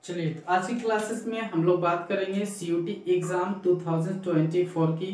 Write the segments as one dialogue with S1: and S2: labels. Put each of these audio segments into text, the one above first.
S1: चलिए तो आज की क्लासेस में हम लोग बात करेंगे सीयूटी एग्जाम 2024 की।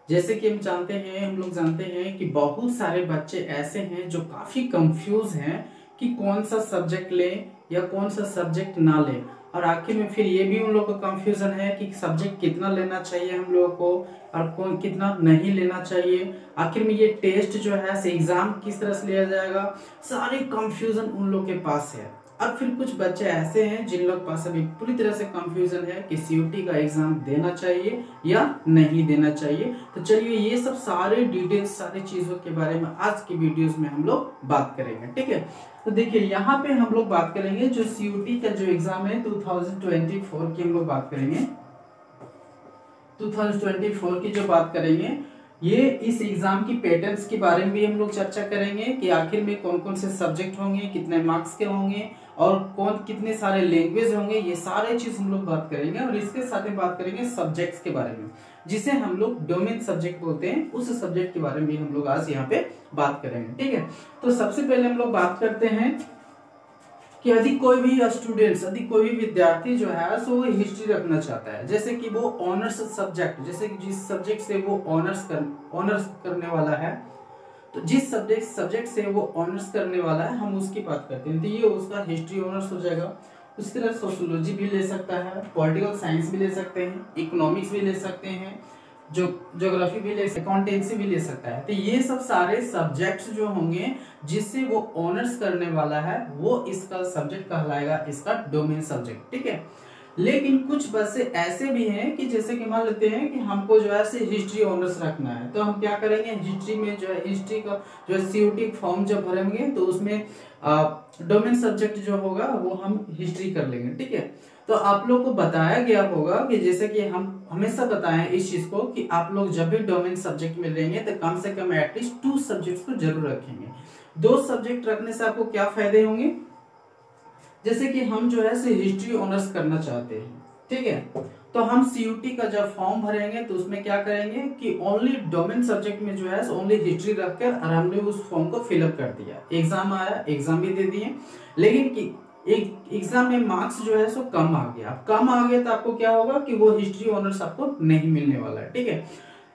S1: जैसे कि हम लोग जानते हैं कि बहुत सारे बच्चे ऐसे हैं जो काफी कंफ्यूज हैं कि कौन सा सब्जेक्ट लें या कौन सा सब्जेक्ट ना लें, और आखिर में फिर ये भी उन लोगों को कंफ्यूजन है कि सब्जेक्ट कितना लेना चाहिए हम लोगों को और कौन कितना नहीं लेना चाहिए। आखिर में ये टेस्ट जो है एग्जाम किस तरह से लिया जाएगा, सारे कंफ्यूजन उन लोग के पास है। और फिर कुछ बच्चे ऐसे हैं जिन लोग पास अभी पूरी तरह से कंफ्यूजन है कि सीयूटी का एग्जाम देना चाहिए या नहीं देना चाहिए। तो चलिए ये सब सारे डिटेल्स सारी चीजों के बारे में आज की वीडियोस में हम लोग बात करेंगे, ठीक है। तो देखिए यहाँ पे हम लोग बात करेंगे जो सीयूटी का जो एग्जाम है 2024 की हम लोग बात करेंगे। 2024 की जो बात करेंगे ये इस एग्जाम की पैटर्न्स के बारे में भी हम लोग चर्चा करेंगे कि आखिर में कौन कौन से सब्जेक्ट होंगे, कितने मार्क्स के होंगे और कौन कितने सारे लैंग्वेज होंगे, ये सारे चीज हम लोग बात करेंगे। और इसके साथ में बात करेंगे सब्जेक्ट्स के बारे में जिसे हम लोग डोमेन सब्जेक्ट बोलते हैं, उस सब्जेक्ट के बारे में हम लोग आज यहाँ पे बात करेंगे, ठीक है। तो सबसे पहले हम लोग बात करते हैं कि यदि कोई भी स्टूडेंट्स यदि कोई भी विद्यार्थी जो है सो हिस्ट्री रखना चाहता है, जैसे कि वो ऑनर्स सब्जेक्ट, जैसे कि जिस सब्जेक्ट से वो ऑनर्स करने वाला है, तो जिस सब्जेक्ट से वो ऑनर्स करने वाला है हम उसकी बात करते हैं, तो ये उसका हिस्ट्री ऑनर्स हो जाएगा। उसी तरह सोशियोलॉजी भी ले सकता है, पॉलिटिकल साइंस भी ले सकते हैं, इकोनॉमिक्स भी ले सकते हैं, जो ज्योग्राफी भी ले सकते हैं, अकाउंटेंसी भी ले सकता है। तो ये सब सारे सब्जेक्ट्स जो होंगे जिससे वो ऑनर्स करने वाला है वो इसका सब्जेक्ट कहलाएगा, इसका डोमेन सब्जेक्ट, ठीक है। लेकिन कुछ बच्चे ऐसे भी हैं कि जैसे कि मान लेते हैं कि हमको जो है से हिस्ट्री ऑनर्स रखना है, तो हम क्या करेंगे, हिस्ट्री में जो है हिस्ट्री का जो है सीयूटी फॉर्म जब भरेंगे तो उसमें डोमेन सब्जेक्ट जो होगा वो हम हिस्ट्री कर लेंगे, ठीक है। तो आप लोग को बताया गया होगा कि जैसे कि हम हमेशा बताएं इस चीज को कि आप लोग जब भी डोमेन सब्जेक्ट में लेंगे तो कम से कम एटलीस्ट 2 सब्जेक्ट्स को जरूर रखेंगे। 2 सब्जेक्ट रखने से आपको क्या फायदे होंगे, जैसे कि हम जो है से हिस्ट्री ऑनर्स करना चाहते हैं, ठीक है, तो हम सीयूटी का जब फॉर्म भरेंगे तो उसमें क्या करेंगे कि ओनली डोमेन सब्जेक्ट में जो है ओनली हिस्ट्री रखकर और हमने उस फॉर्म को फिलअप कर दिया, एग्जाम आया, एग्जाम भी दे दिए, लेकिन कि एक एग्जाम में मार्क्स जो है सो कम आ गया। कम आ गया तो आपको क्या होगा कि वो हिस्ट्री ऑनर्स आपको नहीं मिलने वाला है, ठीक है।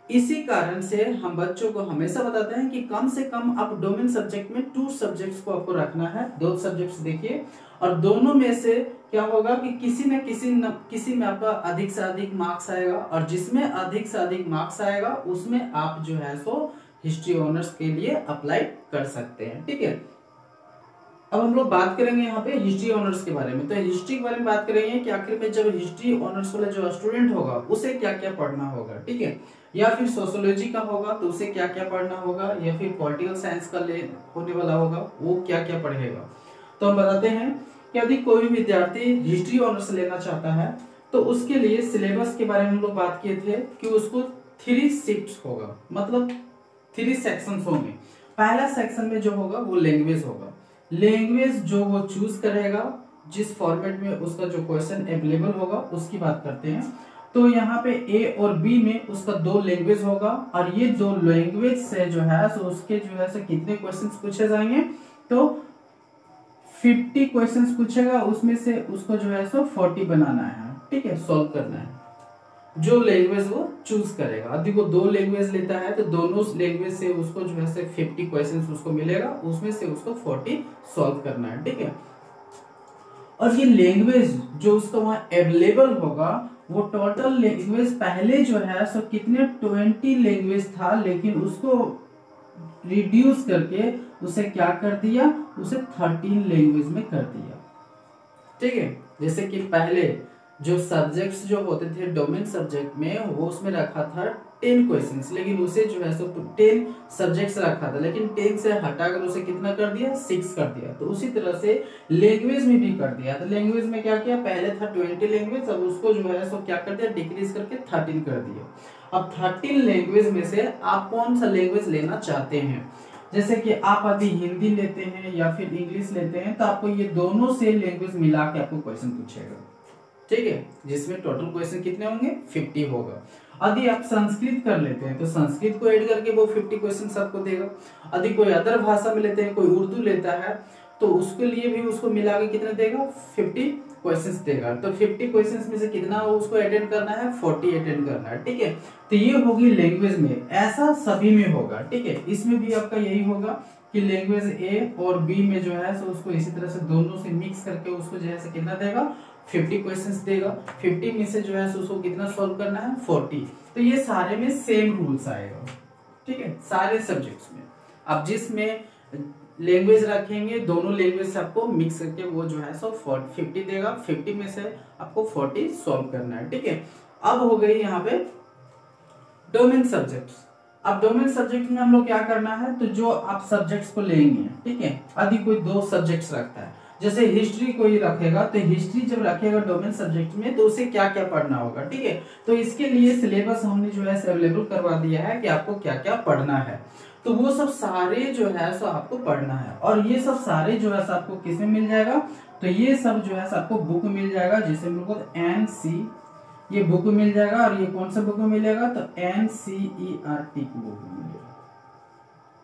S1: इसी कारण से हम बच्चों को हमेशा बताते हैं कि कम से कम आप डोमेन सब्जेक्ट में 2 सब्जेक्ट्स को आपको रखना है। 2 सब्जेक्ट्स देखिए और दोनों में से क्या होगा कि किसी में आपका अधिक से अधिक मार्क्स आएगा और जिसमें अधिक से अधिक मार्क्स आएगा उसमें आप जो है सो हिस्ट्री ऑनर्स के लिए अप्लाई कर सकते हैं, ठीक है। अब हम लोग बात करेंगे यहाँ पे हिस्ट्री ऑनर्स के बारे में। तो हिस्ट्री के बारे में बात करेंगे कि आखिर में जब हिस्ट्री ऑनर्स वाला जो स्टूडेंट होगा उसे क्या क्या पढ़ना होगा, ठीक है, या फिर सोशियोलॉजी का होगा तो उसे क्या क्या पढ़ना होगा, या फिर पॉलिटिकल साइंस का होने वाला होगा वो क्या क्या पढ़ेगा। तो हम बताते हैं कि यदि कोई विद्यार्थी हिस्ट्री ऑनर्स लेना चाहता है तो उसके लिए सिलेबस के बारे में हम लोग बात किए थे कि उसको 3 शिफ्ट्स होगा, मतलब 3 सेक्शंस होंगे। पहला सेक्शन में जो होगा वो लैंग्वेज होगा। लैंग्वेज जो वो चूज करेगा, जिस फॉर्मेट में उसका जो क्वेश्चन अवेलेबल होगा उसकी बात करते हैं। तो यहाँ पे ए और बी में उसका 2 लैंग्वेज होगा और ये 2 लैंग्वेज से जो है सो उसके जो है सो कितने क्वेश्चंस पूछे जाएंगे, तो 50 क्वेश्चंस पूछेगा, उसमें से उसको जो है सो 40 बनाना है, ठीक है, सॉल्व करना है जो लैंग्वेज वो चूज करेगा। यदि वो 2 लैंग्वेज लेता है तो दोनों लैंग्वेज से उसको जो है से 50 क्वेश्चंस उसको मिलेगा, उसमें से उसको 40 सॉल्व करना है, ठीक है। और ये लैंग्वेज जो उसका वहां अवेलेबल होगा वो टोटल लैंग्वेज पहले जो है सो कितने 20 लैंग्वेज था, लेकिन उसको रिड्यूस करके उसे क्या कर दिया, उसे 13 लैंग्वेज में कर दिया, ठीक है। जैसे कि पहले जो सब्जेक्ट्स जो होते थे डोमेन सब्जेक्ट में वो उसमें रखा था 10 क्वेश्चंस, लेकिन उसे जो है सो 10 सब्जेक्ट्स रखा था, लेकिन 10 से हटाकर उसे कितना कर दिया, 6 कर दिया। तो उसी तरह से लैंग्वेज में भी कर दिया। तो लैंग्वेज में क्या किया, पहले था 20 लैंग्वेज, अब उसको जो है सो क्या कर दिया, डिक्रीज करके 13 कर दिया। अब 13 लैंग्वेज में से आप कौन सा लैंग्वेज लेना चाहते हैं, जैसे कि आप यदि हिंदी लेते हैं या फिर इंग्लिश लेते हैं तो आपको ये दोनों से लैंग्वेज मिला के आपको क्वेश्चन पूछेगा, ठीक है, जिसमें टोटल क्वेश्चन कितने होंगे, 50 होगा। यदि आप संस्कृत कर लेते हैं तो संस्कृत को ऐड करके वो 50 क्वेश्चन आपको देगा। यदि कोई अदर भाषा में लेते हैं, कोई उर्दू लेता है तो उसके लिए भी उसको मिला के कितना देगा, 50 क्वेश्चंस देगा। तो 50 क्वेश्चंस में से कितना उसको अटेंड करना है, 40 अटेंड करना है, ठीक है। तो ये होगी लैंग्वेज में, ऐसा सभी में होगा, ठीक है। इसमें भी आपका यही होगा कि लैंग्वेज ए और बी में जो है सो उसको इसी तरह से दोनों से मिक्स करके उसको जो है सो कितना देगा, 50 क्वेश्चंस देगा। 50 में से जो है सो उसको कितना सॉल्व करना है, 40। तो ये सारे में सेम रूल्स आएगा, ठीक है, सारे सब्जेक्ट्स में। अब जिसमें लैंग्वेज रखेंगे, दोनों लैंग्वेज से आपको मिक्स करके वो जो है सो 50 देगा। 50 में से आपको 40 सॉल्व करना है, ठीक है। अब हो गई यहाँ पे डोमेन सब्जेक्ट्स। अब डोमेन सब्जेक्ट में हम लोग क्या करना है, तो जो आप सब्जेक्ट्स को लेंगे, ठीक है, यदि कोई 2 सब्जेक्ट्स रखता है, जैसे हिस्ट्री कोई रखेगा, तो हिस्ट्री जब रखेगा डोमेन सब्जेक्ट में तो उसे क्या क्या पढ़ना होगा, ठीक है। तो इसके लिए सिलेबस हमने जो है अवेलेबल करवा दिया है कि आपको क्या क्या पढ़ना है। तो वो सब सारे जो है सो आपको पढ़ना है, और ये सब सारे जो है सो आपको किस में मिल जाएगा, तो ये सब जो है सो आपको बुक मिल जाएगा, जिसे हम लोग NC ये बुक मिल जाएगा। और ये कौन सा बुक मिलेगा, तो NCERT की बुक मिलेगा,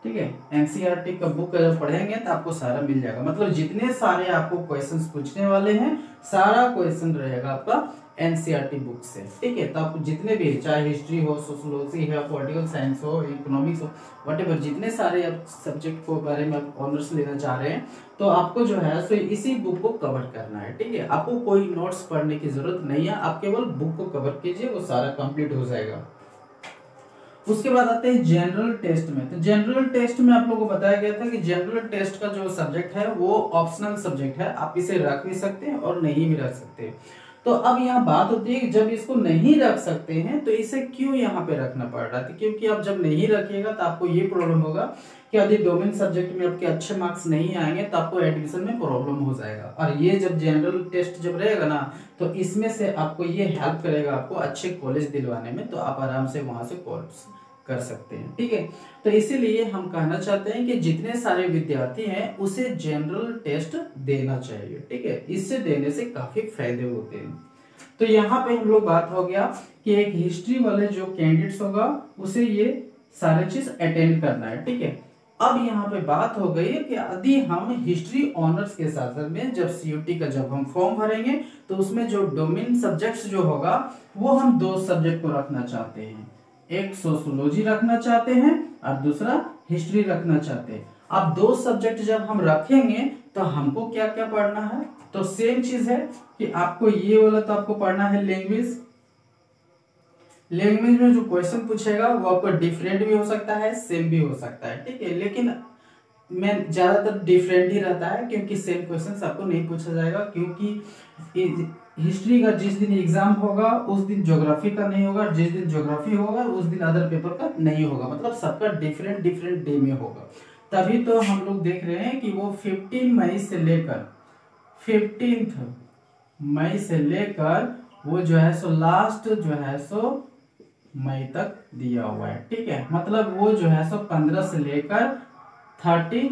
S1: ठीक है। NCERT का बुक जब पढ़ेंगे तो आपको सारा मिल जाएगा। मतलब जितने सारे आपको क्वेश्चंस पूछने वाले हैं, सारा क्वेश्चन रहेगा आपका NCERT बुक से, ठीक है। तो आप जितने भी, चाहे हिस्ट्री हो, सोशियोलॉजी है, पॉलिटिकल साइंस हो, इकोनॉमिक्स हो, व्हाटएवर, जितने सारे आप सब्जेक्ट को बारे में आप ऑनर्स लेना चाह रहे हैं, तो आपको जो है सो इसी बुक को कवर करना है, ठीक है। आपको कोई नोट्स पढ़ने की जरूरत नहीं है, आप केवल बुक को कवर कीजिए, वो सारा कंप्लीट हो जाएगा। उसके बाद आते हैं जनरल टेस्ट में। तो जनरल टेस्ट में आप लोगों को बताया गया था कि जनरल टेस्ट का जो सब्जेक्ट है वो ऑप्शनल सब्जेक्ट है, आप इसे रख भी सकते हैं और नहीं भी रख सकते। तो अब यहाँ बात होती है कि जब इसको नहीं रख सकते हैं तो इसे क्यों यहाँ पे रखना पड़ रहा है, क्योंकि आप जब नहीं रखिएगा तो आपको ये प्रॉब्लम होगा कि यदि डोमेन सब्जेक्ट में आपके अच्छे मार्क्स नहीं आएंगे तो आपको एडमिशन में प्रॉब्लम हो जाएगा। और ये जब जनरल टेस्ट जब रहेगा ना, तो इसमें से आपको ये हेल्प करेगा आपको अच्छे कॉलेज दिलवाने में, तो आप आराम से वहां से कोर्स कर सकते हैं, ठीक है। तो इसीलिए हम कहना चाहते हैं कि जितने सारे विद्यार्थी हैं उसे जनरल टेस्ट देना चाहिए, ठीक है। इससे देने से काफी फायदे होते हैं। तो यहाँ पे हम लोग बात हो गया कि एक हिस्ट्री वाले जो कैंडिडेट्स होगा उसे ये सारे चीज अटेंड करना है, ठीक है। अब यहाँ पे बात हो गई है कि यदि हम हिस्ट्री ऑनर्स के साथ में जब CUT का जब हम फॉर्म भरेंगे तो उसमें जो डोमेन सब्जेक्ट्स जो होगा वो हम 2 सब्जेक्ट को रखना चाहते हैं, एक सोशियोलॉजी रखना चाहते हैं और दूसरा हिस्ट्री रखना चाहते हैं। अब 2 सब्जेक्ट जब हम रखेंगे तो हमको क्या क्या पढ़ना है, तो सेम चीज है कि आपको ये वाला तो आपको पढ़ना है लैंग्वेज। लैंग्वेज में जो क्वेश्चन पूछेगा वो आपको डिफरेंट भी हो सकता है, सेम भी हो सकता है, ठीक है। लेकिन मैं ज्यादातर डिफरेंट ही रहता है, क्योंकि सेम क्वेश्चन आपको नहीं पूछा जाएगा, क्योंकि हिस्ट्री का जिस दिन एग्जाम होगा उस दिन ज्योग्राफी का नहीं होगा, जिस दिन ज्योग्राफी होगा उस दिन अदर पेपर का नहीं होगा। मतलब सबका डिफरेंट डिफरेंट डे में होगा। तभी तो हम लोग देख रहे हैं कि वो 15 मई से लेकर 15 मई से लेकर वो जो है सो लास्ट जो है सो मई तक दिया हुआ है, ठीक है। मतलब वो जो है सो 15 से लेकर 30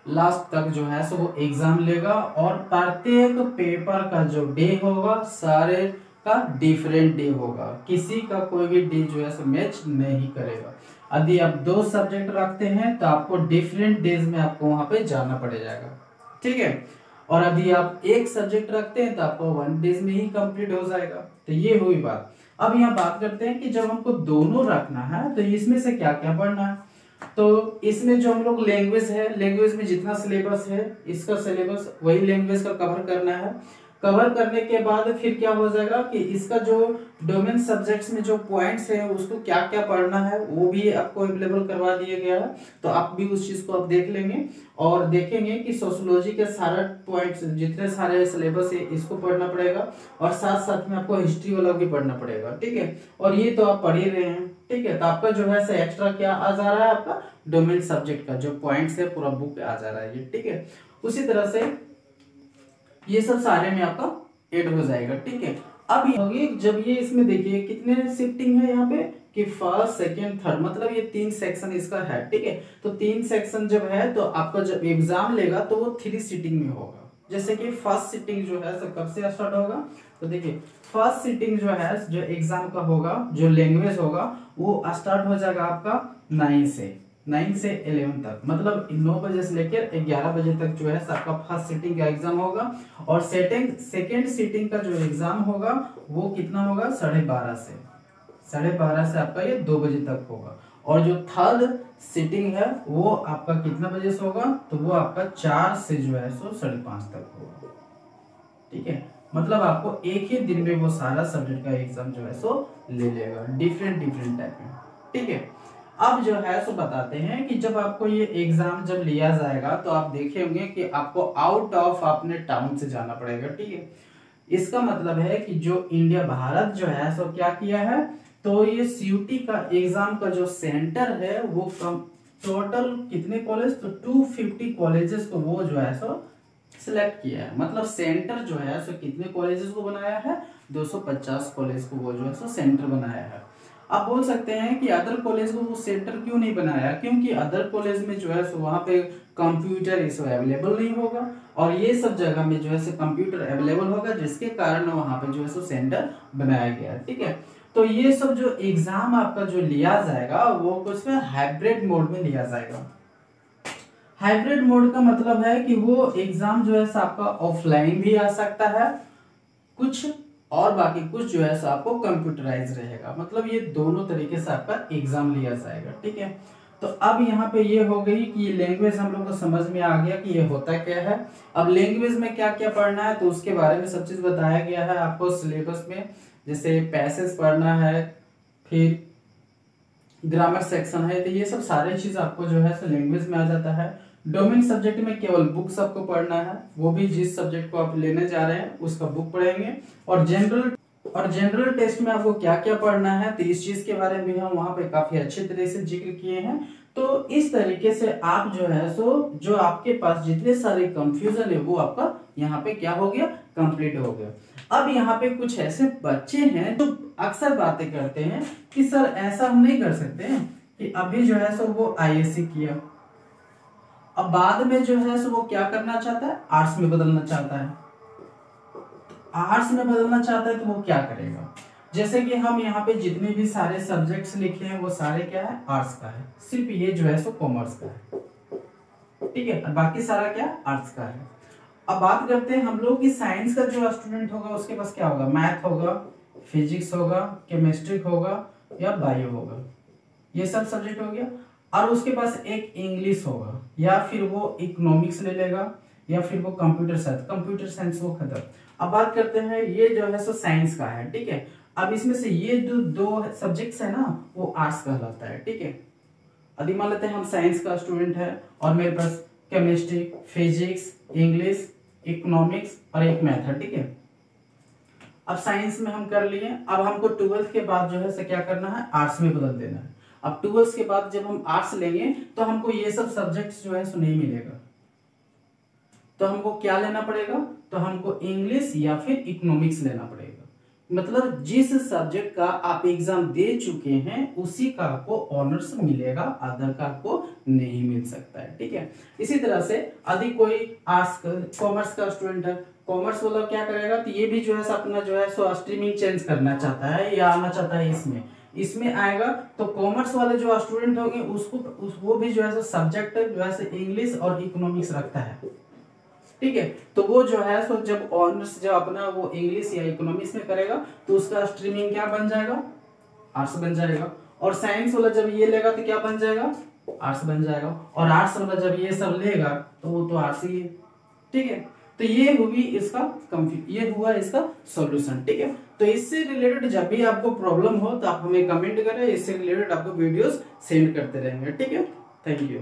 S1: लास्ट तक जो है सो वो एग्जाम लेगा, और प्रत्येक पेपर का जो डे होगा सारे का डिफरेंट डे होगा, किसी का कोई भी डे जो है सो मैच नहीं करेगा। यदि आप 2 सब्जेक्ट रखते हैं तो आपको डिफरेंट डेज में आपको वहां पे जाना पड़ जाएगा, ठीक है। और यदि आप 1 सब्जेक्ट रखते हैं तो आपको 1 डेज में ही कंप्लीट हो जाएगा। तो ये हुई बात। अब यहाँ बात करते हैं कि जब हमको दोनों रखना है तो इसमें से क्या क्या पढ़ना है। तो इसमें जो हम लोग लैंग्वेज है, लैंग्वेज में जितना सिलेबस है इसका सिलेबस वही लैंग्वेज का कवर करना है। कवर करने के बाद फिर क्या हो जाएगा कि इसका जो डोमेन सब्जेक्ट्स में जो पॉइंट्स है उसको क्या क्या पढ़ना है वो भी आपको अवेलेबल करवा दिया गया है। तो आप भी उस चीज को आप देख लेंगे और देखेंगे कि सोशियोलॉजी के सारा पॉइंट्स जितने सारे सिलेबस है इसको पढ़ना पड़ेगा, और साथ साथ में आपको हिस्ट्री वाला भी पढ़ना पड़ेगा, ठीक है। और ये तो आप पढ़ ही रहे हैं, ठीक है। तो आपका जो है एक्स्ट्रा क्या आ जा रहा है, आपका डोमेन सब्जेक्ट का जो पॉइंट्स है पूरा बुक आ जा रहा है ये, ठीक है। उसी तरह से ये सब सारे में आपका ऐड हो जाएगा, ठीक है। अब होगी जब ये इसमें देखिए कितने शिफ्टिंग है यहाँ पे कि फर्स्ट सेकंड थर्ड, मतलब ये 3 सेक्शन इसका है, ठीक है। तो 3 सेक्शन जब है तो आपका जब एग्जाम लेगा तो वो 3 सीटिंग में होगा। जैसे कि फर्स्ट सीटिंग जो है तो कब से स्टार्ट होगा, तो देखिए फर्स्ट सीटिंग जो है जो एग्जाम का होगा जो लैंग्वेज होगा वो स्टार्ट हो जाएगा आपका 9 से, 9 से 11 तक, मतलब 9 बजे से लेकर 11 बजे तक जो है आपका फर्स्ट सीटिंग का एग्जाम होगा। और सेकेंड सीटिंग का जो एग्जाम होगा वो कितना होगा, 12:30 से आपका ये 2 बजे तक होगा। और जो थर्ड सीटिंग है वो आपका कितना बजे से होगा, तो वो आपका 4 से जो है सो 5:30 तक होगा। ठीक है, मतलब आपको एक ही दिन में वो सारा सब्जेक्ट का एग्जाम जो है सो ले लेगा, डिफरेंट टाइप में। ठीक है, अब जो है सो बताते हैं कि जब आपको ये एग्जाम जब लिया जाएगा तो आप देखे होंगे कि आपको आउट ऑफ अपने टाउन से जाना पड़ेगा। ठीक है, इसका मतलब है कि जो इंडिया भारत जो है सो क्या किया है, तो ये सीयूटी का एग्जाम का जो सेंटर है वो टोटल कितने कॉलेज, तो 250 कॉलेजेस को वो जो है सो सिलेक्ट किया है। मतलब सेंटर जो है सो कितने कॉलेजेस को बनाया है, 250 कॉलेज को वो जो है सो सेंटर बनाया है। आप बोल सकते हैं कि अदर कॉलेज को वो सेंटर क्यों नहीं बनाया, क्योंकि अदर कॉलेज में जो है सो वहाँ पे कंप्यूटर इस अवेलेबल नहीं होगा, और ये सब जगह में जो है सो कंप्यूटर अवेलेबल होगा, जिसके कारण वहाँ पे जो है सो सेंटर बनाया गया। ठीक है, तो ये सब जो एग्जाम आपका जो लिया जाएगा वो कुछ हाइब्रिड मोड में लिया जाएगा। हाइब्रिड मोड का मतलब है कि वो एग्जाम जो है आपका ऑफलाइन भी आ सकता है कुछ, और बाकी कुछ जो है आपको कंप्यूटराइज रहेगा। मतलब ये दोनों तरीके से आपका एग्जाम लिया जाएगा। ठीक है, तो अब यहाँ पे ये हो गई कि लैंग्वेज हम लोग को समझ में आ गया कि ये होता क्या है। अब लैंग्वेज में क्या क्या पढ़ना है तो उसके बारे में सब चीज बताया गया है आपको सिलेबस में। जैसे पैसेज पढ़ना है, फिर ग्रामर सेक्शन है, तो ये सब सारे चीज आपको जो है लैंग्वेज में आ जाता है। डोमेन सब्जेक्ट में केवल बुक्स आपको पढ़ना है, वो भी जिस सब्जेक्ट को आप लेने जा रहे हैं उसका बुक पढ़ेंगे। और जनरल टेस्ट में आपको क्या क्या पढ़ना है, तो इस चीज के बारे में हम वहां पे काफी अच्छे तरह से जिक्र किए हैं। तो इस तरीके से आप जो है सो जो आपके पास जितने सारे कंफ्यूजन है वो आपका यहाँ पे क्या हो गया, कंप्लीट हो गया। अब यहाँ पे कुछ ऐसे बच्चे हैं जो अक्सर बातें करते हैं कि सर ऐसा हम नहीं कर सकते हैं कि अभी जो है सो वो आईएससी किया, अब बाद में जो है सो वो क्या करना चाहता है, आर्ट्स में बदलना चाहता है। आर्ट्स में बदलना चाहता है तो वो क्या करेगा, जैसे कि हम यहाँ पे जितने भी सारे सब्जेक्ट्स लिखे हैं वो सारे क्या है, आर्ट्स का है, सिर्फ ये जो है सो कॉमर्स का है। ठीक है, बाकी सारा क्या आर्ट्स का है। अब बात करते हैं हम लोग कि साइंस का जो स्टूडेंट होगा उसके पास क्या होगा, मैथ होगा, फिजिक्स होगा, केमिस्ट्री होगा या बायो होगा, ये सब सब्जेक्ट हो गया। और उसके पास एक इंग्लिश होगा, या फिर वो इकोनॉमिक्स ले लेगा, या फिर वो कंप्यूटर साइंस वो खत्म। अब बात करते हैं ये जो है सो साइंस का है। ठीक है, अब इसमें से ये जो दो सब्जेक्ट्स है ना वो आर्ट्स कहलाता है। ठीक है, अभी मान लेते हैं हम साइंस का स्टूडेंट है और मेरे पास केमिस्ट्री, फिजिक्स, इंग्लिश, इकोनॉमिक्स और एक मैथ है। ठीक है, अब साइंस में हम कर लिए, अब हमको 12th के बाद जो है क्या करना है, आर्ट्स में बदल देना है। अब 12th के बाद जब हम आर्ट्स लेंगे तो हमको ये सब सब्जेक्ट्स जो है सो नहीं मिलेगा, तो हमको क्या लेना पड़ेगा, तो हमको इंग्लिश या फिर इकोनॉमिक्स लेना पड़ेगा। मतलब जिस सब्जेक्ट का आप एग्जाम दे चुके हैं उसी का आपको ऑनर्स मिलेगा, अदर का आपको नहीं मिल सकता है। ठीक है, इसी तरह से यदि कोई आर्ट्स कॉमर्स का स्टूडेंट है, कॉमर्स वाला क्या करेगा, तो ये भी जो है अपना जो है सो स्ट्रीमिंग चेंज करना चाहता है या आना चाहता है इसमें आएगा, तो कॉमर्स वाले जो स्टूडेंट होंगे वो भी जो है सब्जेक्ट जो है इंग्लिश और इकोनॉमिक्स रखता है। ठीक है, तो वो जो है सो जब ऑनर्स जब अपना वो इंग्लिश या इकोनॉमिक्स में करेगा तो उसका स्ट्रीमिंग क्या बन जाएगा, आर्ट्स बन जाएगा। और साइंस वाला जब ये लेगा तो क्या बन जाएगा, आर्ट्स बन जाएगा। और आर्ट्स वाला जब ये सब लेगा तो वो तो आर्ट्स ही है। ठीक है, तो ये हुआ इसका सॉल्यूशन। ठीक है, तो इससे रिलेटेड जब भी आपको प्रॉब्लम हो तो आप हमें कमेंट करें, इससे रिलेटेड आपको वीडियोस सेंड करते रहेंगे। ठीक है, थैंक यू।